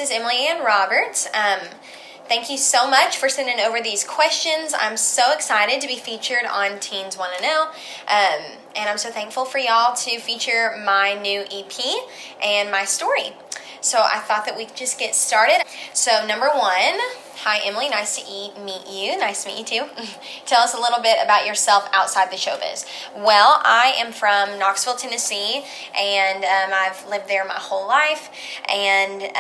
is Emily Ann Roberts. Thank you so much for sending over these questions. I'm so excited to be featured on Teens Want to Know. And I'm so thankful for y'all to feature my new EP and my story. So I thought that we could just get started. So number one, hi Emily, nice to meet you. Nice to meet you too. Tell us a little bit about yourself outside the showbiz. Well, I am from Knoxville, Tennessee, and I've lived there my whole life. And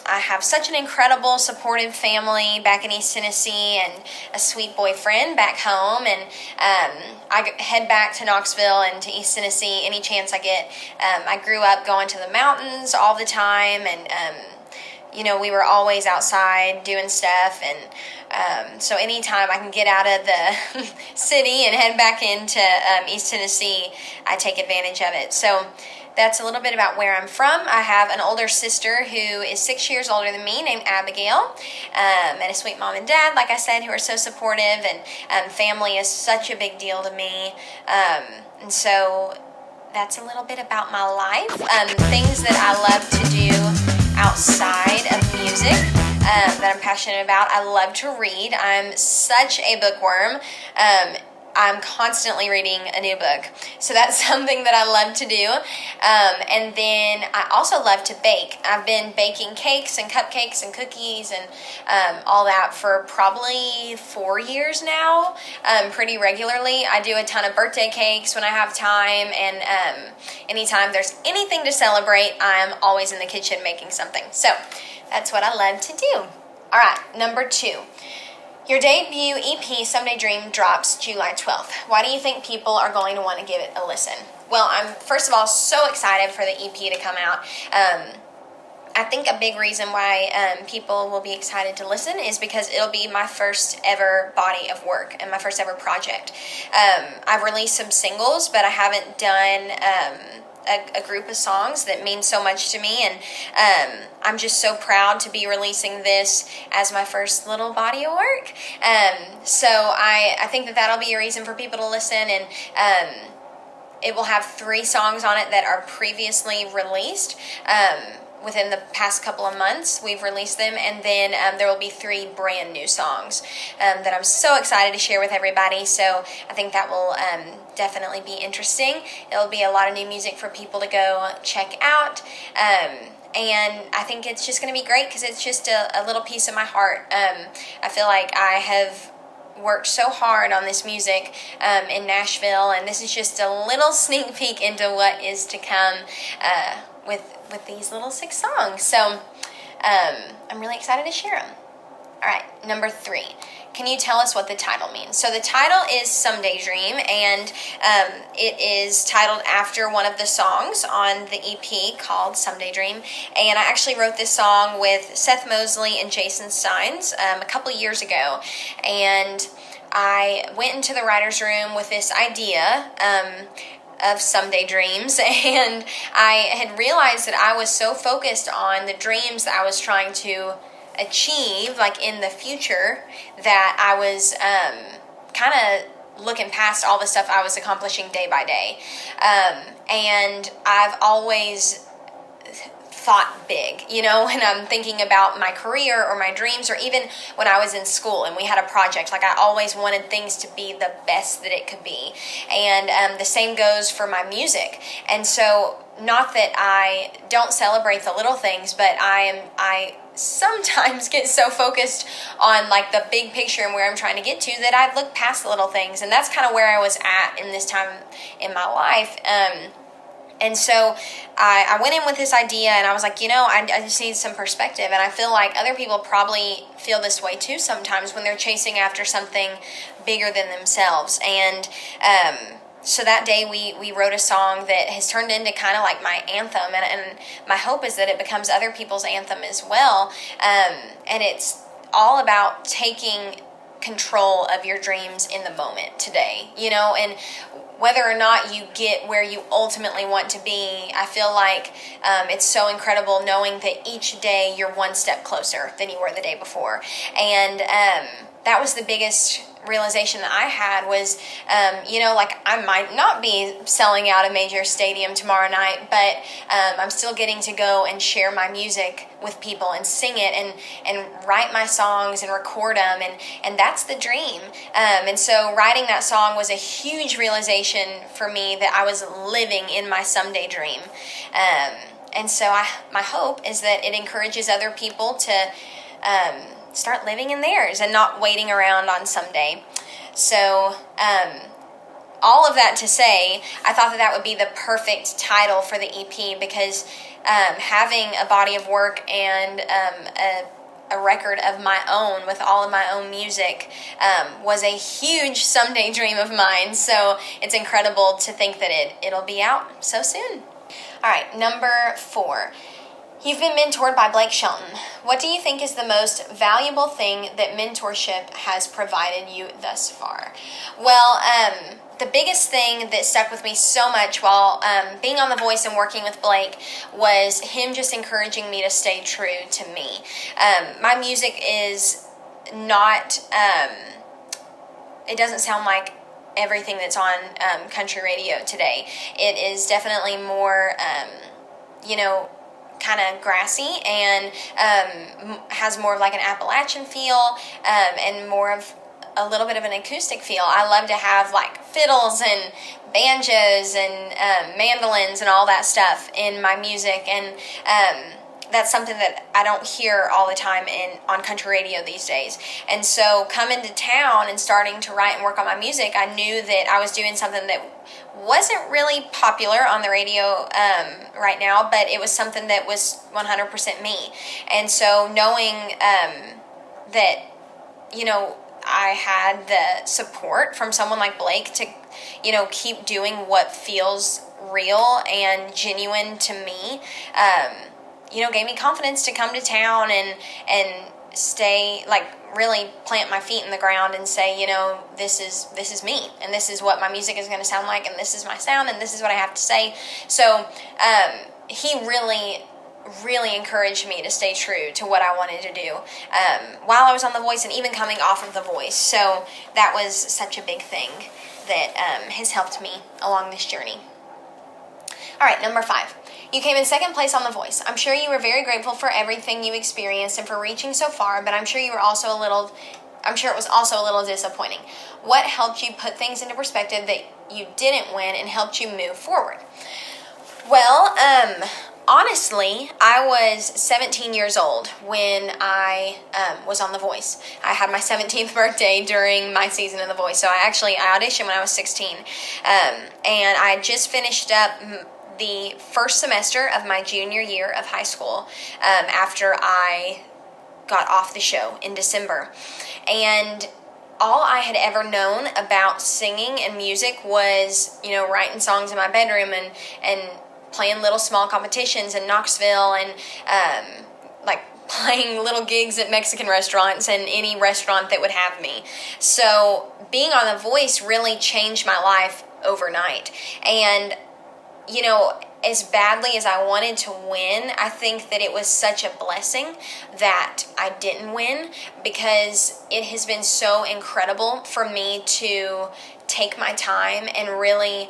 I have such an incredible, supportive family back in East Tennessee and a sweet boyfriend back home. And I head back to Knoxville and to East Tennessee any chance I get. I grew up going to the mountains all the time, and we were always outside doing stuff, and so anytime I can get out of the city and head back into East Tennessee, I take advantage of it. So that's a little bit about where I'm from. I have an older sister who is 6 years older than me, named Abigail, and a sweet mom and dad, like I said, who are so supportive, and family is such a big deal to me, and so that's a little bit about my life. Things that I love to do outside of music that I'm passionate about. I love to read. I'm such a bookworm. I'm constantly reading a new book. So that's something that I love to do. And then I also love to bake. I've been baking cakes and cupcakes and cookies and all that for probably 4 years now, pretty regularly. I do a ton of birthday cakes when I have time, and anytime there's anything to celebrate, I'm always in the kitchen making something. So that's what I love to do. All right, number 2. Your debut EP, Someday Dream, drops July 12th. Why do you think people are going to want to give it a listen? Well, I'm, first of all, so excited for the EP to come out. I think a big reason why people will be excited to listen is because it'll be my first ever body of work and my first ever project. I've released some singles, but I haven't done a group of songs that mean so much to me, and I'm just so proud to be releasing this as my first little body of work. So I think that that'll be a reason for people to listen, and it will have 3 songs on it that are previously released. Within the past couple of months, we've released them, and then there will be 3 brand new songs that I'm so excited to share with everybody. So I think that will definitely be interesting. It'll be a lot of new music for people to go check out, and I think it's just going to be great because it's just a little piece of my heart. I feel like I have worked so hard on this music in Nashville, and this is just a little sneak peek into what is to come with these little 6 songs. So I'm really excited to share them. All right, number 3. Can you tell us what the title means? So the title is Someday Dream, and it is titled after one of the songs on the EP called Someday Dream. And I actually wrote this song with Seth Mosley and Jason Steins a couple years ago. And I went into the writer's room with this idea of Someday Dreams, and I had realized that I was so focused on the dreams that I was trying to achieve, like in the future, that I was kind of looking past all the stuff I was accomplishing day by day. And I've always thought big, when I'm thinking about my career or my dreams, or even when I was in school and we had a project, like I always wanted things to be the best that it could be. And the same goes for my music. And so, not that I don't celebrate the little things, but I sometimes get so focused on like the big picture and where I'm trying to get to that I look past the little things. And that's kind of where I was at in this time in my life. And so I went in with this idea, and I was like, I just need some perspective. And I feel like other people probably feel this way too sometimes when they're chasing after something bigger than themselves. And so that day we wrote a song that has turned into kind of like my anthem. And my hope is that it becomes other people's anthem as well. And it's all about taking control of your dreams in the moment today, and whether or not you get where you ultimately want to be, I feel like it's so incredible knowing that each day you're one step closer than you were the day before. And that was the biggest realization that I had was, like I might not be selling out a major stadium tomorrow night, but I'm still getting to go and share my music with people and sing it and write my songs and record them, and that's the dream. And so writing that song was a huge realization for me that I was living in my someday dream. And so my hope is that it encourages other people to start living in theirs and not waiting around on someday. So all of that to say, I thought that would be the perfect title for the EP, because having a body of work and a record of my own with all of my own music was a huge someday dream of mine. So it's incredible to think that it'll be out so soon. All right, number 4. You've been mentored by Blake Shelton. What do you think is the most valuable thing that mentorship has provided you thus far? Well, the biggest thing that stuck with me so much while being on The Voice and working with Blake was him just encouraging me to stay true to me. My music is not, it doesn't sound like everything that's on country radio today. It is definitely more, kind of grassy and has more of like an Appalachian feel and more of a little bit of an acoustic feel. I love to have like fiddles and banjos and mandolins and all that stuff in my music, and that's something that I don't hear all the time on country radio these days. And so coming to town and starting to write and work on my music, I knew that I was doing something that wasn't really popular on the radio right now, but it was something that was 100% me. And so knowing that, I had the support from someone like Blake to, keep doing what feels real and genuine to me, gave me confidence to come to town and stay, like, really plant my feet in the ground and say, this is me, and this is what my music is going to sound like, and this is my sound, and this is what I have to say. So he really encouraged me to stay true to what I wanted to do while I was on The Voice and even coming off of The Voice. So that was such a big thing that has helped me along this journey. All right, number 5. You came in second place on The Voice. I'm sure you were very grateful for everything you experienced and for reaching so far, but I'm sure it was also a little disappointing. What helped you put things into perspective that you didn't win and helped you move forward? Well, honestly, I was 17 years old when I was on The Voice. I had my 17th birthday during my season of The Voice, so I auditioned when I was 16. And I just finished up the first semester of my junior year of high school after I got off the show in December. And all I had ever known about singing and music was, writing songs in my bedroom and playing little small competitions in Knoxville and playing little gigs at Mexican restaurants and any restaurant that would have me. So being on The Voice really changed my life overnight. And as badly as I wanted to win, I think that it was such a blessing that I didn't win, because it has been so incredible for me to take my time and really,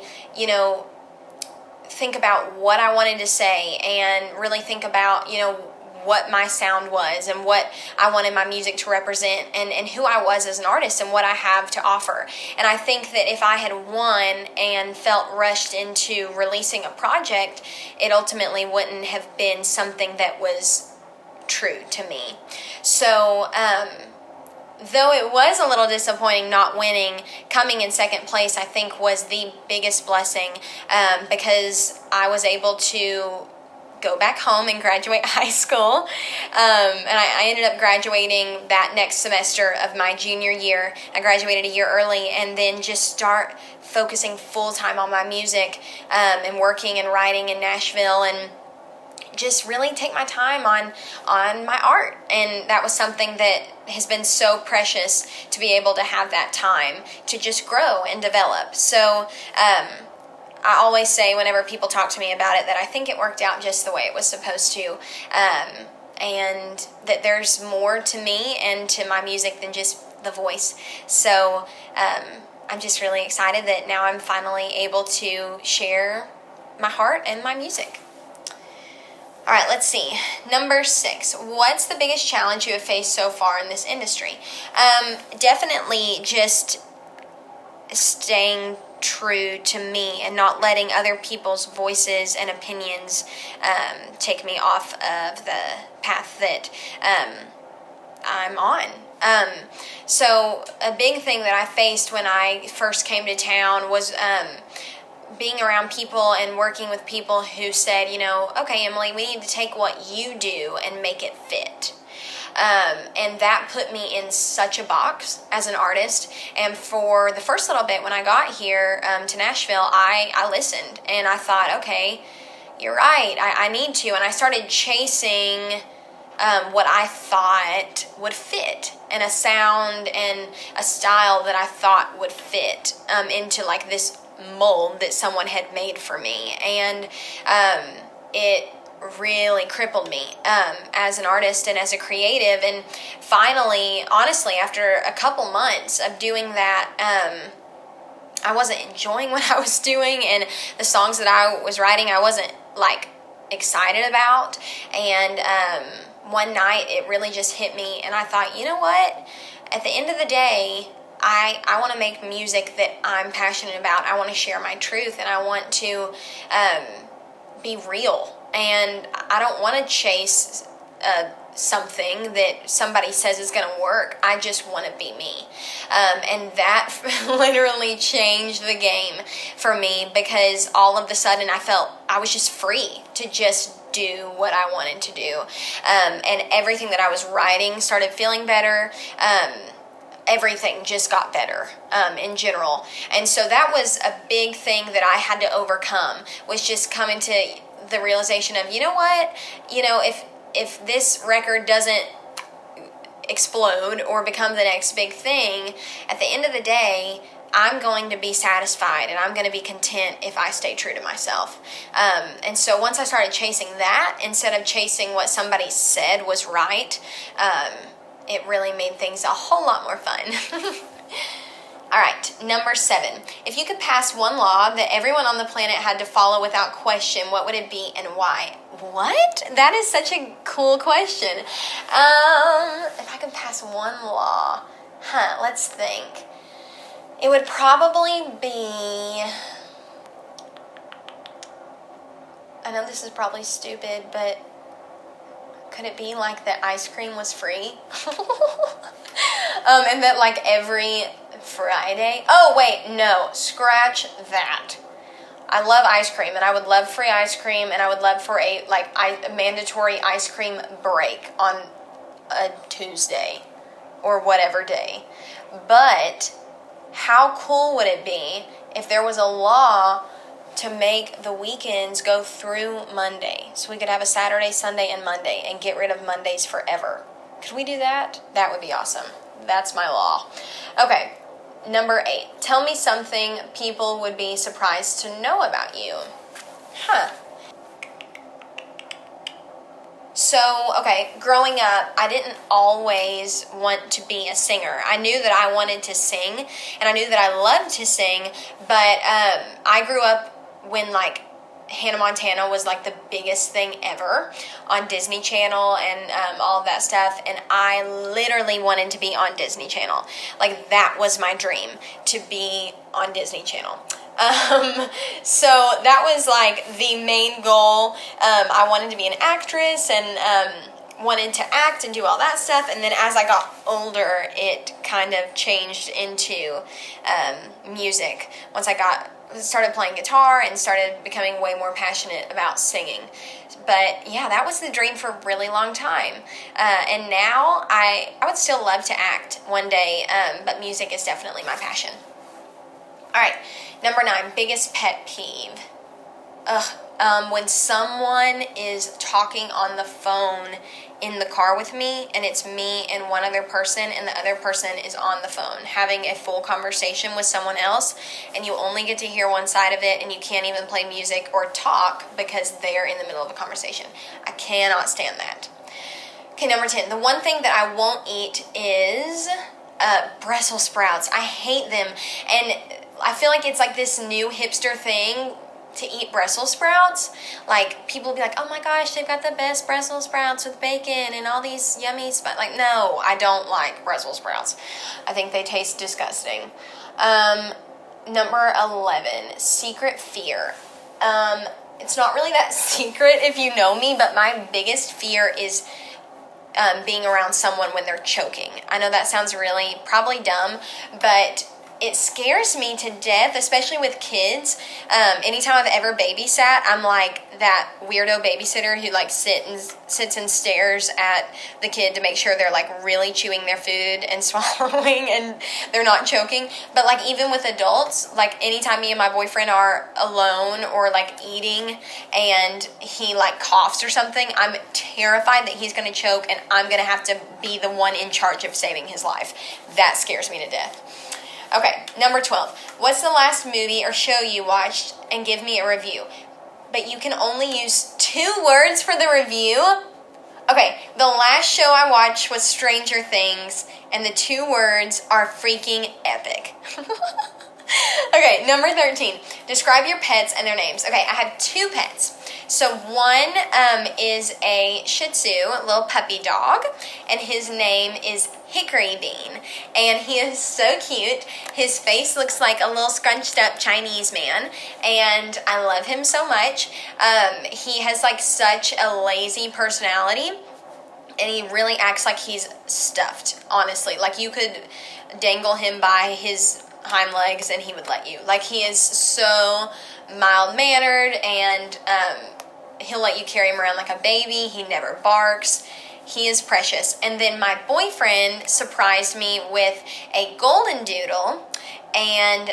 think about what I wanted to say and really think about, what my sound was and what I wanted my music to represent and who I was as an artist and what I have to offer. And I think that if I had won and felt rushed into releasing a project, it ultimately wouldn't have been something that was true to me. So, though it was a little disappointing not winning, coming in second place I think was the biggest blessing because I was able to go back home and graduate high school. And I ended up graduating that next semester of my junior year. I graduated a year early, and then just start focusing full-time on my music and working and writing in Nashville, and just really take my time on my art. And that was something that has been so precious to be able to have that time to just grow and develop. So I always say whenever people talk to me about it that I think it worked out just the way it was supposed to, and that there's more to me and to my music than just the voice. So I'm just really excited that now I'm finally able to share my heart and my music. All right, let's see. Number 6. What's the biggest challenge you have faced so far in this industry? Definitely just staying true to me and not letting other people's voices and opinions take me off of the path that I'm on. So a big thing that I faced when I first came to town was being around people and working with people who said, okay, Emily, we need to take what you do and make it fit. And that put me in such a box as an artist. And for the first little bit when I got here to Nashville, I listened and I thought, okay, you're right, I need to. And I started chasing what I thought would fit, and a sound and a style that I thought would fit into like this mold that someone had made for me. And it really crippled me as an artist and as a creative. And finally, honestly, after a couple months of doing that, I wasn't enjoying what I was doing, and the songs that I was writing I wasn't like excited about. And one night it really just hit me, and I thought, you know what, at the end of the day, I want to make music that I'm passionate about. I want to share my truth, and I want to be real. And I don't want to chase something that somebody says is going to work. I just want to be me. And that literally changed the game for me, because all of a sudden I felt I was just free to just do what I wanted to do. And everything that I was writing started feeling better. Everything just got better in general. And so that was a big thing that I had to overcome, was just coming to the realization of, you know what, if this record doesn't explode or become the next big thing, at the end of the day, I'm going to be satisfied and I'm going to be content if I stay true to myself. And so once I started chasing that instead of chasing what somebody said was right, it really made things a whole lot more fun. All right, number 7. If you could pass one law that everyone on the planet had to follow without question, what would it be and why? What? That is such a cool question. If I could pass one law, let's think. It would probably be, I know this is probably stupid, but could it be like that ice cream was free? And that like every Friday, oh wait, no, scratch that. I love ice cream, and I would love free ice cream, and I would love for a mandatory ice cream break on a Tuesday or whatever day. But how cool would it be if there was a law to make the weekends go through Monday, so we could have a Saturday, Sunday, and Monday, and get rid of Mondays forever? Could we do that? That would be awesome. That's my law. Okay, number 8. Tell me something people would be surprised to know about you. So, okay, growing up, I didn't always want to be a singer. I knew that I wanted to sing, and I knew that I loved to sing, but I grew up when Hannah Montana was the biggest thing ever on Disney Channel and all of that stuff, and I literally wanted to be on Disney Channel. That was my dream, to be on Disney Channel. So that was the main goal. I wanted to be an actress and wanted to act and do all that stuff, and then as I got older, it kind of changed into music. Once I started playing guitar and started becoming way more passionate about singing. But yeah, that was the dream for a really long time. And now I would still love to act one day, but music is definitely my passion. All right, number 9, biggest pet peeve. When someone is talking on the phone in the car with me, and it's me and one other person, and the other person is on the phone having a full conversation with someone else, and you only get to hear one side of it, and you can't even play music or talk because they're in the middle of a conversation. I cannot stand that. Okay, number 10. The one thing that I won't eat is Brussels sprouts. I hate them. And I feel like it's like this new hipster thing to eat Brussels sprouts. Like, people will be like, oh my gosh, they've got the best Brussels sprouts with bacon and all these yummy spice. Like, no, I don't like Brussels sprouts. I think they taste disgusting. Number 11, secret fear. It's not really that secret if you know me, but my biggest fear is being around someone when they're choking. I know that sounds really probably dumb, but it scares me to death, especially with kids. Anytime I've ever babysat, I'm like that weirdo babysitter who like sits and stares at the kid to make sure they're like really chewing their food and swallowing and they're not choking. But like even with adults, like anytime me and my boyfriend are alone or like eating and he like coughs or something, I'm terrified that he's going to choke and I'm going to have to be the one in charge of saving his life. That scares me to death. Okay, number 12. What's the last movie or show you watched, and give me a review? But you can only use 2 words for the review? Okay, the last show I watched was Stranger Things, and the 2 words are freaking epic. Okay, number 13. Describe your pets and their names. Okay, I have 2 pets. So one is a Shih Tzu, a little puppy dog, and his name is Hickory Bean, and he is so cute. His face looks like a little scrunched up Chinese man, and I love him so much. He has like such a lazy personality, and he really acts like he's stuffed, honestly. Like you could dangle him by his hind legs and he would let you. Like he is so mild-mannered, and he'll let you carry him around like a baby. He never barks. He is precious. And then my boyfriend surprised me with a golden doodle, and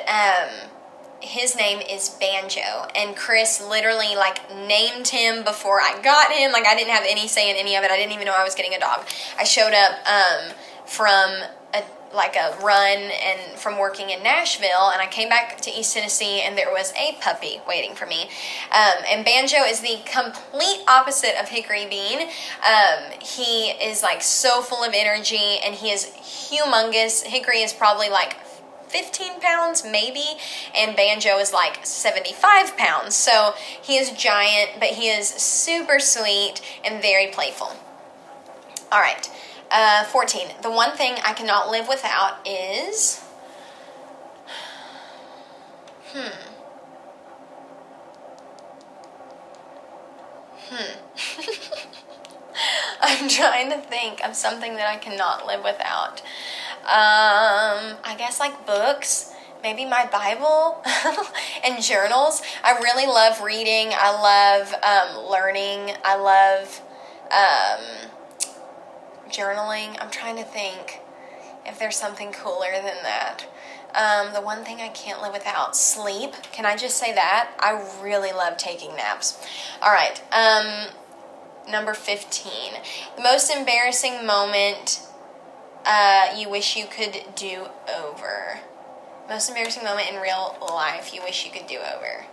his name is Banjo. And Chris literally like named him before I got him. Like I didn't have any say in any of it. I didn't even know I was getting a dog. I showed up from a run and from working in Nashville, and I came back to East Tennessee and there was a puppy waiting for me. And Banjo is the complete opposite of Hickory Bean. He is like so full of energy and he is humongous. Hickory is probably like 15 pounds maybe, and Banjo is like 75 pounds. So he is giant, but he is super sweet and very playful. All right. 14. The one thing I cannot live without is... I'm trying to think of something that I cannot live without. I guess like books, maybe my Bible, and journals. I really love reading. I love learning. I love... journaling. I'm trying to think if there's something cooler than that. The one thing I can't live without, sleep. Can I just say that? I really love taking naps. All right. Number 15. The most embarrassing moment you wish you could do over. Most embarrassing moment in real life you wish you could do over.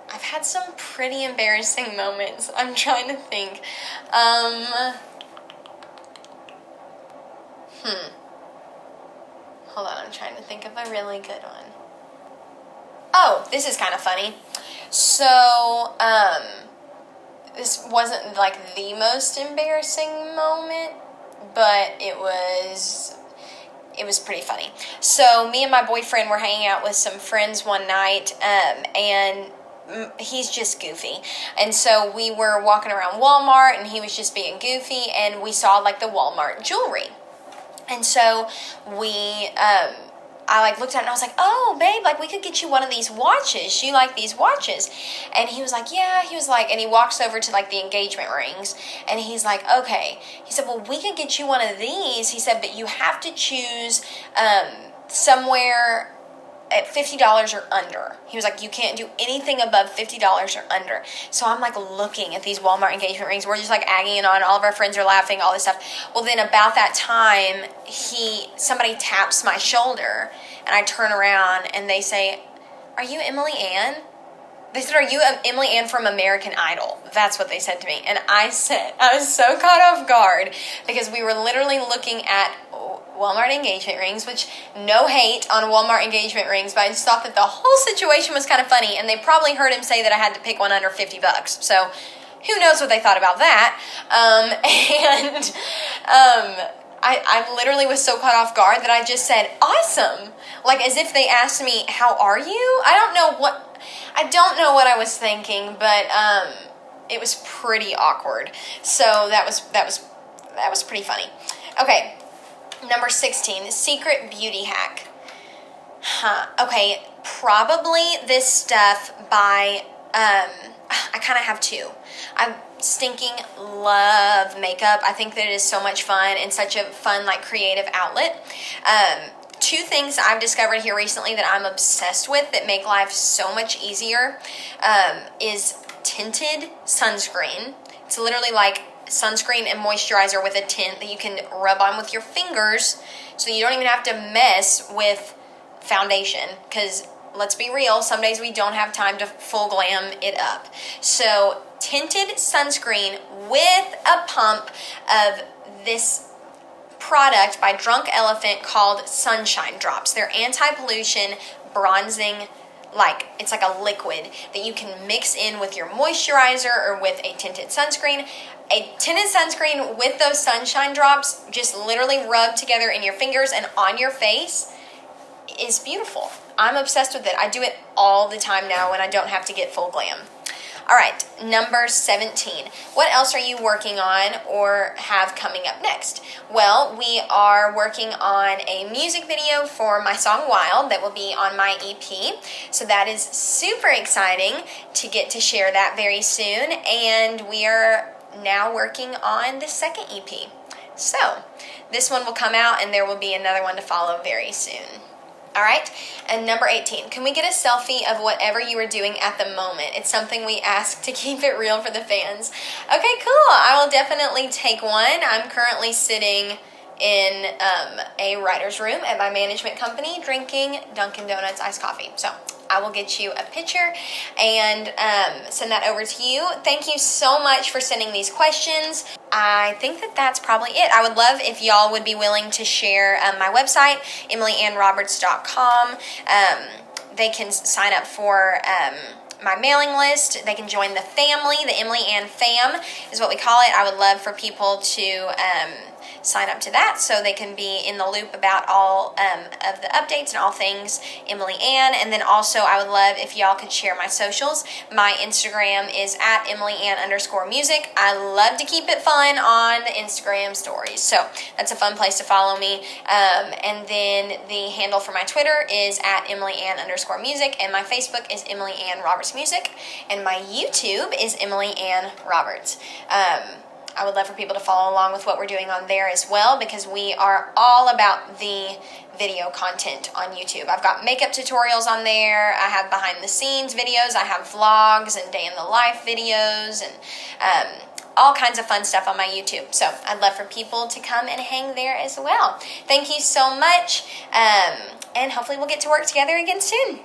I've had some pretty embarrassing moments. I'm trying to think. Hold on, I'm trying to think of a really good one. Oh, this is kind of funny. So, this wasn't like the most embarrassing moment, but it was pretty funny. So, me and my boyfriend were hanging out with some friends one night, and he's just goofy. And so we were walking around Walmart and he was just being goofy, and we saw like the Walmart jewelry. And so I like looked at it and I was like, oh babe, like we could get you one of these watches. You like these watches? And he was like, yeah. He was like, and he walks over to like the engagement rings and he's like, okay. He said, well, we could get you one of these. He said, but you have to choose somewhere at $50 or under. He was like, you can't do anything above $50 or under. So I'm like looking at these Walmart engagement rings. We're just like agging on. All of our friends are laughing, all this stuff. Well, then about that time, somebody taps my shoulder and I turn around and they say, are you Emily Ann? They said, "Are you Emily Ann from American Idol?" That's what they said to me. And I said, I was so caught off guard because we were literally looking at Walmart engagement rings, which no hate on Walmart engagement rings, but I just thought that the whole situation was kind of funny, and they probably heard him say that I had to pick one under $50. So who knows what they thought about that. I literally was so caught off guard that I just said, awesome. Like as if they asked me, how are you? I don't know what I was thinking, but it was pretty awkward. So that was pretty funny. Okay, number 16, secret beauty hack. Okay, probably this stuff by, I kind of have two. I stinking love makeup. I think that it is so much fun and such a fun, like, creative outlet. Two things I've discovered here recently that I'm obsessed with that make life so much easier is Tinted Sunscreen. It's literally like sunscreen and moisturizer with a tint that you can rub on with your fingers, so you don't even have to mess with foundation, because let's be real, some days we don't have time to full glam it up. So Tinted Sunscreen with a pump of this product by Drunk Elephant called Sunshine Drops. They're anti-pollution bronzing, like it's like a liquid that you can mix in with your moisturizer or with a tinted sunscreen. A tinted sunscreen with those sunshine drops just literally rub together in your fingers and on your face is beautiful. I'm obsessed with it. I do it all the time now when I don't have to get full glam. All right, number 17. What else are you working on or have coming up next? Well, we are working on a music video for my song Wild that will be on my EP. So that is super exciting to get to share that very soon. And we are now working on the second EP. So this one will come out and there will be another one to follow very soon. All right, and number 18, can we get a selfie of whatever you are doing at the moment? It's something we ask to keep it real for the fans. Okay, cool. I will definitely take one. I'm currently sitting in a writer's room at my management company drinking Dunkin' Donuts iced coffee. So I will get you a picture and send that over to you. Thank you so much for sending these questions. I think that that's probably it. I would love if y'all would be willing to share my website, emilyannroberts.com. They can sign up for my mailing list. They can join the family. The Emily Ann fam is what we call it. I would love for people to sign up to that so they can be in the loop about all of the updates and all things Emily Ann. And then also I would love if y'all could share my socials. My Instagram is at @EmilyAnn_music. I love to keep it fun on the Instagram stories. So that's a fun place to follow me. And then the handle for my Twitter is at @EmilyAnn_music. And my Facebook is Emily Ann Roberts Music. And my YouTube is Emily Ann Roberts. I would love for people to follow along with what we're doing on there as well, because we are all about the video content on YouTube. I've got makeup tutorials on there. I have behind the scenes videos. I have vlogs and day in the life videos and all kinds of fun stuff on my YouTube. So I'd love for people to come and hang there as well. Thank you so much. And hopefully we'll get to work together again soon.